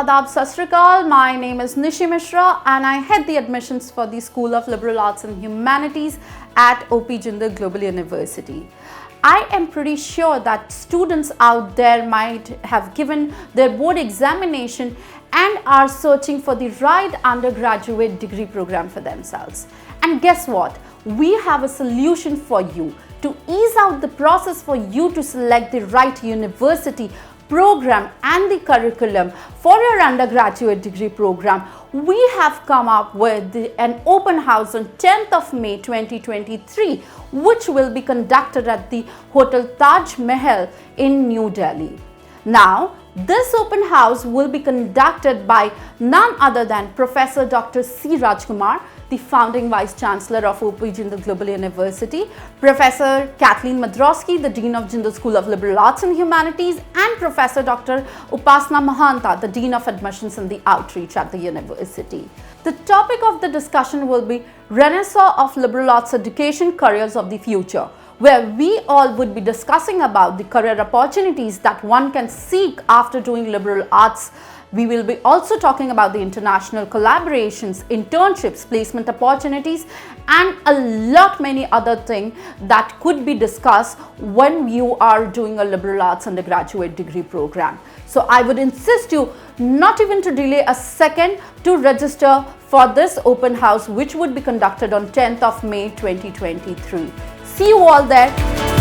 Adab, Sat Sri Akal. My name is Nishi Mishra and I head the admissions for the School of Liberal Arts and Humanities at OP Jindal Global University. I am pretty sure that students out there might have given their board examination and are searching for the right undergraduate degree program for themselves. And guess what? We have a solution for you to ease out the process for you to select the right university, program and the curriculum for your undergraduate degree program. We have come up with an open house on 10th of May 2023, which will be conducted at the Hotel Taj Mahal in New Delhi. Now, this open house will be conducted by none other than Professor Dr. C. Rajkumar, the founding Vice Chancellor of OP Jindal Global University, Professor Kathleen Madrowski, the Dean of Jindal School of Liberal Arts and Humanities, and Professor Dr. Upasana Mahanta, the Dean of Admissions and the Outreach at the university. The topic of the discussion will be Renaissance of Liberal Arts Education, Careers of the Future, where we all would be discussing about the career opportunities that one can seek after doing liberal arts. We will be also talking about the international collaborations, internships, placement opportunities, and a lot many other things that could be discussed when you are doing a liberal arts undergraduate degree program. So I would insist you not even to delay a second to register for this open house, which would be conducted on 10th of May 2023. See you all there.